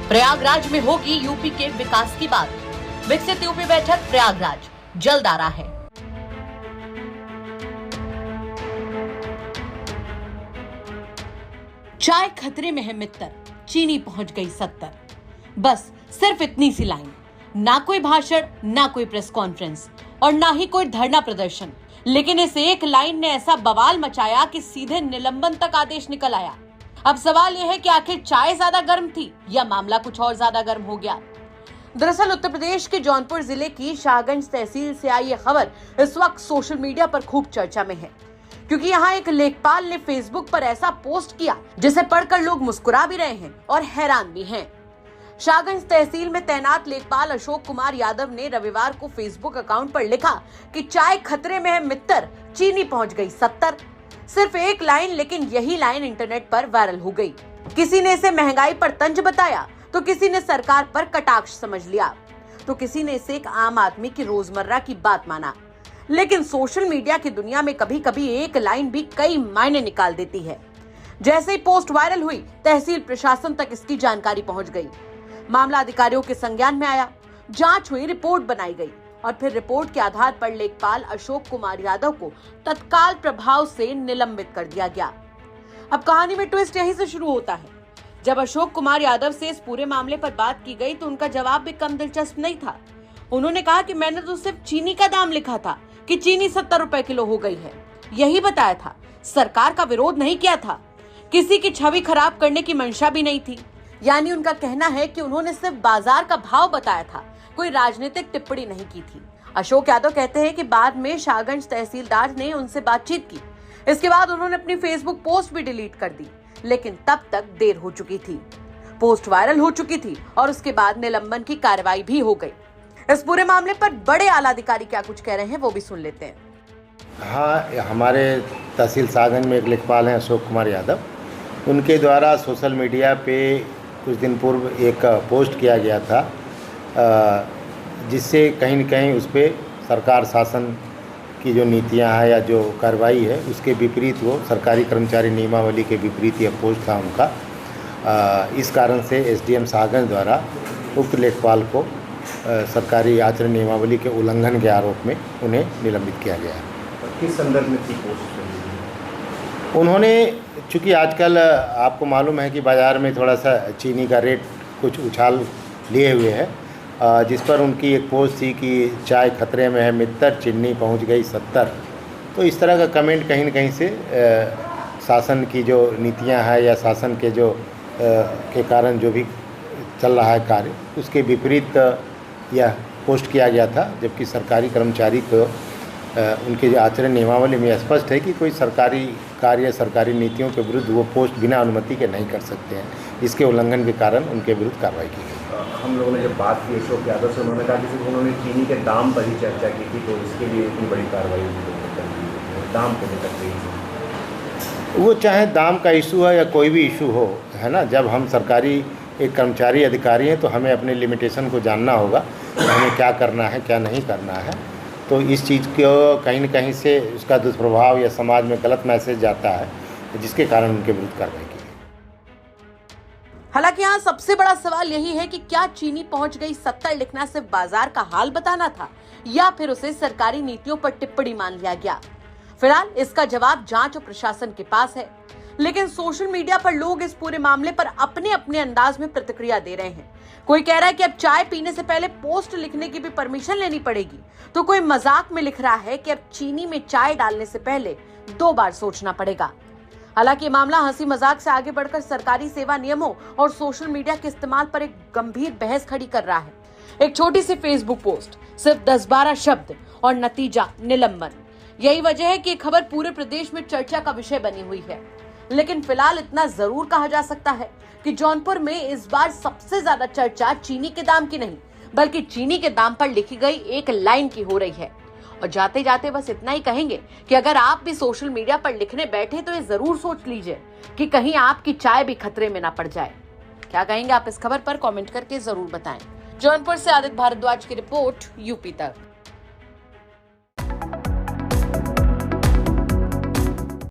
प्रयागराज में होगी यूपी के विकास की बात। विकसित यूपी बैठक प्रयागराज जल्द आ रहा है। चाय खतरे में है मित्तर, चीनी पहुंच गई 70। बस सिर्फ इतनी सी लाइन, ना कोई भाषण, ना कोई प्रेस कॉन्फ्रेंस और ना ही कोई धरना प्रदर्शन, लेकिन इस एक लाइन ने ऐसा बवाल मचाया कि सीधे निलंबन तक आदेश निकल आया। अब सवाल यह है कि आखिर चाय ज्यादा गर्म थी या मामला कुछ और ज्यादा गर्म हो गया। दरअसल उत्तर प्रदेश के जौनपुर जिले की शाहगंज तहसील से आई यह खबर इस वक्त सोशल मीडिया पर खूब चर्चा में है, क्योंकि यहाँ एक लेखपाल ने फेसबुक पर ऐसा पोस्ट किया जिसे पढ़कर लोग मुस्कुरा भी रहे हैं और हैरान भी हैं। शाहगंज तहसील में तैनात लेखपाल अशोक कुमार यादव ने रविवार को फेसबुक अकाउंट पर लिखा कि चाय खतरे में है मित्तर, चीनी पहुंच गई 70। सिर्फ एक लाइन, लेकिन यही लाइन इंटरनेट पर वायरल हो गई। किसी ने इसे महंगाई पर तंज बताया, तो किसी ने सरकार पर कटाक्ष समझ लिया, तो किसी ने इसे एक आम आदमी की रोजमर्रा की बात माना। लेकिन सोशल मीडिया की दुनिया में कभी कभी एक लाइन भी कई मायने निकाल देती है। जैसे ही पोस्ट वायरल हुई, तहसील प्रशासन तक इसकी जानकारी पहुंच गई। मामला अधिकारियों के संज्ञान में आया, जांच हुई, रिपोर्ट बनाई गई और फिर रिपोर्ट के आधार पर लेखपाल अशोक कुमार यादव को तत्काल प्रभाव से निलंबित कर दिया गया। अब कहानी में ट्विस्ट यहीं से शुरू होता है। जब अशोक कुमार यादव से इस पूरे मामले पर बात की गई तो उनका जवाब भी कम दिलचस्प नहीं था। उन्होंने कहा कि मैंने तो सिर्फ चीनी का दाम लिखा था कि चीनी 70 रुपए किलो हो गई है, यही बताया था। सरकार का विरोध नहीं किया था, किसी की छवि खराब करने की मंशा भी नहीं थी। यानी उनका कहना है कि उन्होंने सिर्फ बाजार का भाव बताया था, कोई राजनीतिक टिप्पणी नहीं की थी। अशोक यादव कहते हैं कि बाद में शाहगंज तहसीलदार ने उनसे बातचीत की। इसके बाद उन्होंने अपनी फेसबुक पोस्ट भी डिलीट कर दी, लेकिन तब तक देर हो चुकी थी। पोस्ट वायरल हो चुकी थी और उसके बाद निलंबन की कार्रवाई भी हो गई। इस पूरे मामले पर बड़े आला अधिकारी क्या कुछ कह रहे हैं वो भी सुन लेते हैं। हाँ, हमारे तहसील शाहगंज में एक लेखपाल हैं अशोक कुमार यादव, उनके द्वारा सोशल मीडिया पे कुछ दिन पूर्व एक पोस्ट किया गया था, जिससे कहीं न कहीं उस पर सरकार शासन की जो नीतियां हैं या जो कार्रवाई है उसके विपरीत, वो सरकारी कर्मचारी नियमावली के विपरीत यह पोस्ट था उनका। इस कारण से एसडीएम शाहगंज द्वारा उक्त लेखपाल को सरकारी आचरण नियमावली के उल्लंघन के आरोप में उन्हें निलंबित किया गया। किस संदर्भ में थी पोस्ट? उन्होंने, चूँकि आजकल आपको मालूम है कि बाज़ार में थोड़ा सा चीनी का रेट कुछ उछाल लिए हुए है, जिस पर उनकी एक पोस्ट थी कि चाय खतरे में है मित्तर, चीनी पहुंच गई 70। तो इस तरह का कमेंट कहीं न कहीं से शासन की जो नीतियां हैं या शासन के जो के कारण जो भी चल रहा है कार्य, उसके विपरीत यह पोस्ट किया गया था। जबकि सरकारी कर्मचारी को उनके जो आचरण नियमावली में स्पष्ट है कि कोई सरकारी कार्य, सरकारी नीतियों के विरुद्ध वो पोस्ट बिना अनुमति के नहीं कर सकते हैं। इसके उल्लंघन के कारण उनके विरुद्ध कार्रवाई की गई। हम लोगों ने जब बात की अशोक यादव से, उन्होंने कहा कि सिर्फ उन्होंने चीनी के दाम पर ही चर्चा की थी, तो इसके लिए इतनी बड़ी कार्रवाई दाम को लेकर के। वो चाहे दाम का इशू है या कोई भी इशू हो, है ना, जब हम सरकारी एक कर्मचारी अधिकारी हैं तो हमें अपने लिमिटेशन को जानना होगा कि हमें क्या करना है, क्या नहीं करना है। तो इस चीज़ को कहीं न कहीं से उसका दुष्प्रभाव या समाज में गलत मैसेज जाता है, जिसके कारण उनके विरुद्ध कार्रवाई की। हालांकि यहाँ सबसे बड़ा सवाल यही है कि क्या चीनी पहुंच गई 70 लिखना सिर्फ बाजार का हाल बताना था या फिर उसे सरकारी नीतियों पर टिप्पणी मान लिया गया। फिलहाल इसका जवाब जांच और प्रशासन के पास है, लेकिन सोशल मीडिया पर लोग इस पूरे मामले पर अपने अपने अंदाज में प्रतिक्रिया दे रहे हैं। कोई कह रहा है कि अब चाय पीने से पहले पोस्ट लिखने की भी परमिशन लेनी पड़ेगी, तो कोई मजाक में लिख रहा है कि अब चीनी में चाय डालने से पहले 2 बार सोचना पड़ेगा। हालांकि मामला हंसी मजाक से आगे बढ़कर सरकारी सेवा नियमों और सोशल मीडिया के इस्तेमाल पर एक गंभीर बहस खड़ी कर रहा है। एक छोटी सी फेसबुक पोस्ट, सिर्फ 10-12 शब्द और नतीजा निलंबन। यही वजह है कि ये खबर पूरे प्रदेश में चर्चा का विषय बनी हुई है। लेकिन फिलहाल इतना जरूर कहा जा सकता है कि जौनपुर में इस बार सबसे ज्यादा चर्चा चीनी के दाम की नहीं, बल्कि चीनी के दाम पर लिखी गई एक लाइन की हो रही है। और जाते जाते बस इतना ही कहेंगे कि अगर आप भी सोशल मीडिया पर लिखने बैठे तो ये जरूर सोच लीजिए कि कहीं आपकी चाय भी खतरे में ना पड़ जाए। क्या कहेंगे आप इस खबर पर? कमेंट करके जरूर बताएं। जौनपुर से आदित्य भारद्वाज की रिपोर्ट, यूपी तक।